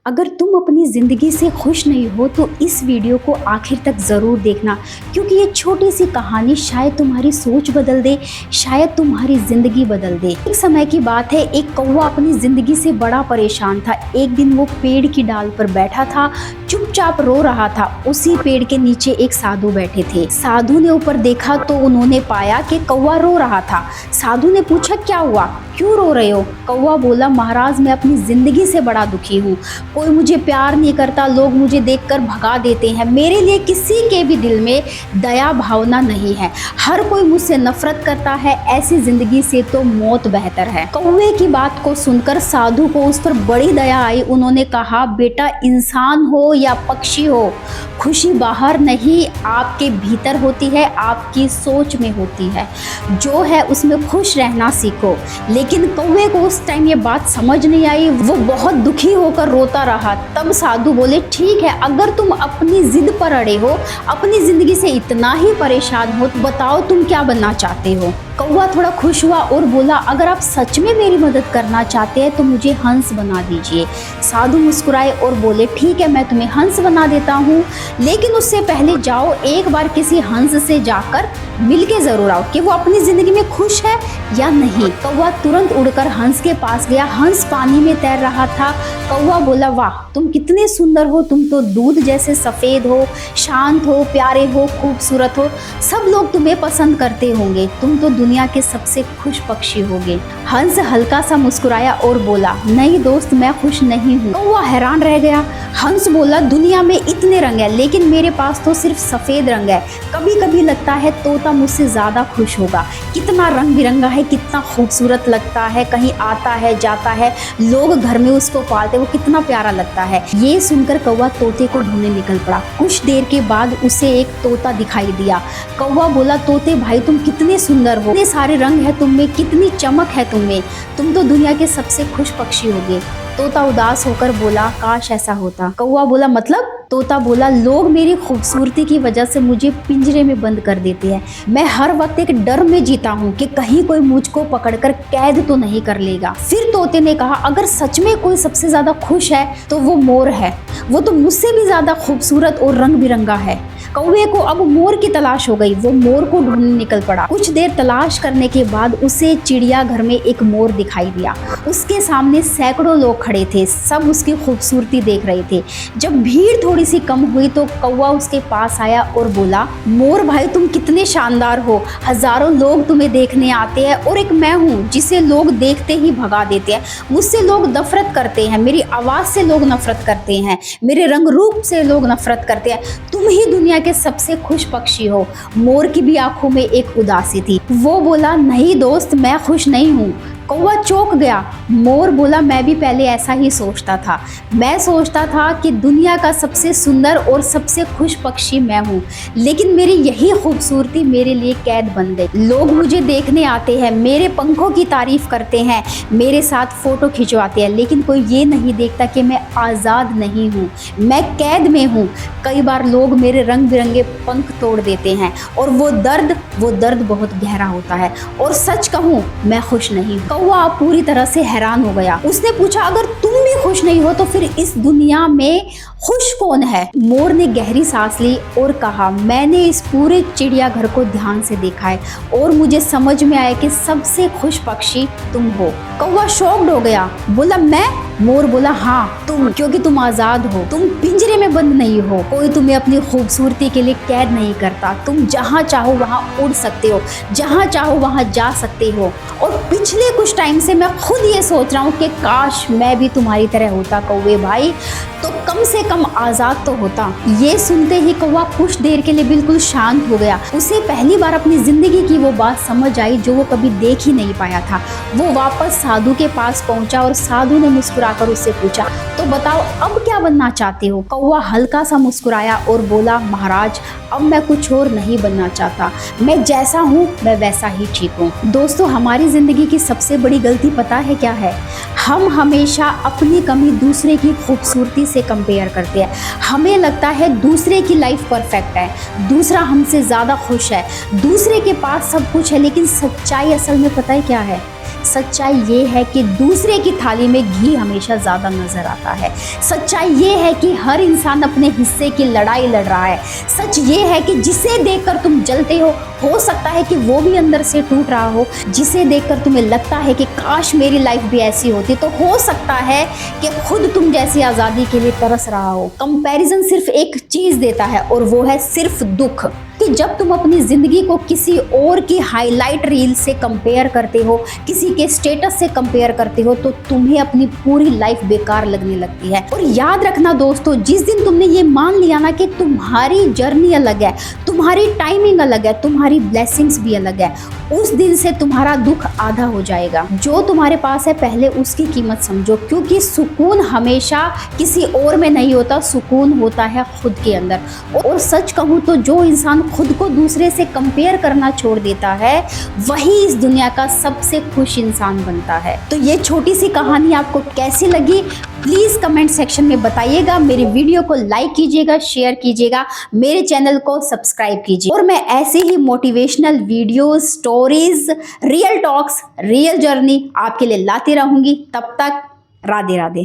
अगर तुम अपनी ज़िंदगी से खुश नहीं हो तो इस वीडियो को आखिर तक ज़रूर देखना, क्योंकि ये छोटी सी कहानी शायद तुम्हारी सोच बदल दे, शायद तुम्हारी ज़िंदगी बदल दे। एक समय की बात है, एक कौवा अपनी ज़िंदगी से बड़ा परेशान था। एक दिन वो पेड़ की डाल पर बैठा था, चुपचाप रो रहा था। उसी पेड़ के नीचे एक साधु बैठे थे। साधु ने ऊपर देखा तो उन्होंने पाया कि कौवा रो रहा था। साधु ने पूछा, क्या हुआ, क्यों रो रहे हो? कौवा बोला, महाराज मैं अपनी ज़िंदगी से बड़ा दुखी हूँ। कोई मुझे प्यार नहीं करता, लोग मुझे देखकर भगा देते हैं। मेरे लिए किसी के भी दिल में दया भावना नहीं है, हर कोई मुझसे नफरत करता है। ऐसी ज़िंदगी से तो मौत बेहतर है। कौवे की बात को सुनकर साधु को उस पर बड़ी दया आई। उन्होंने कहा, बेटा इंसान हो या पक्षी हो, खुशी बाहर नहीं आपके भीतर होती है, आपकी सोच में होती है। जो है उसमें खुश रहना सीखो। लेकिन कौवे को उस टाइम ये बात समझ नहीं आई, वो बहुत दुखी होकर रोता रहा। तब साधु बोले, ठीक है, अगर तुम अपनी जिद पर अड़े हो, अपनी जिंदगी से इतना ही परेशान हो, तो बताओ तुम क्या बनना चाहते हो? कौवा थोड़ा खुश हुआ और बोला, अगर आप सच में मेरी मदद करना चाहते हैं तो मुझे हंस बना दीजिए। साधु मुस्कुराए और बोले, ठीक है, मैं तुम्हें हंस बना देता हूँ, लेकिन उससे पहले जाओ एक बार किसी हंस से जाकर मिलके जरूर आओ कि वो अपनी जिंदगी में खुश है या नहीं। कौवा तुरंत उड़कर हंस के पास गया। हंस पानी में तैर रहा था। कौवा बोला, वाह तुम कितने सुंदर हो, तुम तो दूध जैसे सफ़ेद हो, शांत हो, प्यारे हो, खूबसूरत हो, सब लोग तुम्हें पसंद करते होंगे, तुम तो दुनिया के सबसे खुश पक्षी होगे। हंस हल्का सा मुस्कुराया और बोला, नहीं दोस्त, मैं खुश नहीं हूँ। कौवा हैरान रह गया। हंस बोला, दुनिया में इतने रंग है, लेकिन मेरे पास तो सिर्फ सफ़ेद रंग है। कभी कभी लगता है तोता मुझसे ज़्यादा खुश होगा। कितना रंग बिरंगा है, कितना खूबसूरत लगता है, कहीं आता है जाता है, लोग घर में उसको पालते, वो कितना प्यारा लगता है। ये सुनकर कौवा तोते को ढूंढने निकल पड़ा। कुछ देर के बाद उसे एक तोता दिखाई दिया। कौवा बोला, तोते भाई तुम कितने सुंदर हो, इतने सारे रंग है तुम में, कितनी चमक है तुम में, तुम तो दुनिया के सबसे खुश पक्षी होगे। तोता उदास होकर बोला, काश ऐसा होता। कौवा बोला, मतलब? तोता बोला, लोग मेरी खूबसूरती की वजह से मुझे पिंजरे में बंद कर देते हैं। मैं हर वक्त एक डर में जीता हूँ कि कहीं कोई मुझको पकड़कर कैद तो नहीं कर लेगा। फिर तोते ने कहा, अगर सच में कोई सबसे ज्यादा खुश है तो वो मोर है, वो तो मुझसे भी ज्यादा खूबसूरत और रंग बिरंगा है। कौवे को अब मोर की तलाश हो गई। वो मोर को ढूंढने निकल पड़ा। कुछ देर तलाश करने के बाद उसे चिड़ियाघर में एक मोर दिखाई दिया। उसके सामने सैकड़ों लोग खड़े थे, सब उसकी खूबसूरती देख रहे थे। जब भीड़ थोड़ी सी कम हुई तो कौवा उसके पास आया और बोला, मोर भाई तुम कितने शानदार हो, हजारों लोग तुम्हें देखने आते हैं और एक मैं हूँ जिसे लोग देखते ही भगा देते हैं। मुझसे लोग नफरत करते हैं, मेरी आवाज़ से लोग नफरत करते हैं, मेरे रंग रूप से लोग नफरत करते हैं। तुम ही दुनिया के सबसे खुश पक्षी हो। मोर की भी आंखों में एक उदासी थी। वो बोला, नहीं दोस्त, मैं खुश नहीं हूँ। कौवा चौंक गया। मोर बोला, मैं भी पहले ऐसा ही सोचता था। मैं सोचता था कि दुनिया का सबसे सुंदर और सबसे खुश पक्षी मैं हूँ, लेकिन मेरी यही खूबसूरती मेरे लिए कैद बन गई। लोग मुझे देखने आते हैं, मेरे पंखों की तारीफ करते हैं, मेरे साथ फोटो खिंचवाते हैं, लेकिन कोई ये नहीं देखता कि मैं आज़ाद नहीं हूँ, मैं कैद में हूँ। कई बार लोग मेरे रंग बिरंगे पंख तोड़ देते हैं और वो दर्द बहुत गहरा होता है। और सच कहूँ, मैं खुश नहीं हूँ। कौवा पूरी तरह से हैरान हो गया। उसने पूछा, अगर तुम भी खुश नहीं हो तो फिर इस दुनिया में खुश कौन है? मोर ने गहरी सांस ली और कहा, मैंने इस पूरे चिड़ियाघर को ध्यान से देखा है और मुझे समझ में आया कि सबसे खुश पक्षी तुम हो। कौवा शॉक्ड हो गया, बोला, मैं? मोर बोला, हाँ तुम, क्योंकि तुम आज़ाद हो, तुम पिंजरे में बंद नहीं हो, कोई तुम्हें अपनी खूबसूरती के लिए कैद नहीं करता, तुम जहाँ चाहो वहाँ उड़ सकते हो, जहाँ चाहो वहाँ जा सकते हो। और पिछले कुछ टाइम से मैं खुद ये सोच रहा हूँ कि काश मैं भी तुम्हारी तरह होता कौवे भाई, तो कम से कम आज़ाद तो होता। ये सुनते ही कौवा कुछ देर के लिए बिल्कुल शांत हो गया। उसे पहली बार अपनी ज़िंदगी की वो बात समझ आई जो वो कभी देख ही नहीं पाया था। वो वापस साधु के पास पहुंचा और साधु ने मुस्कुराकर उससे पूछा, तो बताओ अब क्या बनना चाहते हो? कौवा हल्का सा मुस्कुराया और बोला, महाराज अब मैं कुछ और नहीं बनना चाहता, मैं जैसा हूँ मैं वैसा ही ठीक हूँ। दोस्तों, हमारी ज़िंदगी की सबसे बड़ी गलती पता है क्या है? हम हमेशा अपनी कमी दूसरे की खूबसूरती से कंपेयर करते हैं। हमें लगता है दूसरे की लाइफ परफेक्ट है, दूसरा हमसे ज़्यादा खुश है, दूसरे के पास सब कुछ है, लेकिन सच्चाई असल में पता है क्या है? सच्चाई ये है कि दूसरे की थाली में घी हमेशा ज़्यादा नज़र आता है। सच्चाई ये है कि हर इंसान अपने हिस्से की लड़ाई लड़ रहा है। सच ये है कि जिसे देखकर तुम जलते हो सकता है कि वो भी अंदर से टूट रहा हो। जिसे देखकर तुम्हें लगता है कि काश मेरी लाइफ भी ऐसी होती, तो हो सकता है कि खुद तुम जैसी आज़ादी के लिए तरस रहा हो। कंपैरिजन सिर्फ एक चीज़ देता है और वो है सिर्फ दुख। कि जब तुम अपनी ज़िंदगी को किसी और की हाईलाइट रील से कंपेयर करते हो, किसी के स्टेटस से कंपेयर करते हो, तो तुम्हें अपनी पूरी लाइफ बेकार लगने लगती है। और याद रखना दोस्तों, जिस दिन तुमने ये मान लिया ना कि तुम्हारी जर्नी अलग है, तुम्हारी टाइमिंग अलग है, तुम्हारी ब्लेसिंग्स भी अलग है, उस दिन से तुम्हारा दुख आधा हो जाएगा। जो तुम्हारे पास है पहले उसकी कीमत समझो, क्योंकि सुकून हमेशा किसी और में नहीं होता, सुकून होता है खुद के अंदर। और सच कहूँ तो जो इंसान खुद को दूसरे से कंपेयर करना छोड़ देता है, वही इस दुनिया का सबसे खुश इंसान बनता है। तो ये छोटी सी कहानी आपको कैसी लगी प्लीज़ कमेंट सेक्शन में बताइएगा। मेरी वीडियो को लाइक कीजिएगा, शेयर कीजिएगा, मेरे चैनल को सब्सक्राइब कीजिए और मैं ऐसे ही motivational videos, stories, real talks, real journey आपके लिए लाती रहूंगी। तब तक राधे राधे।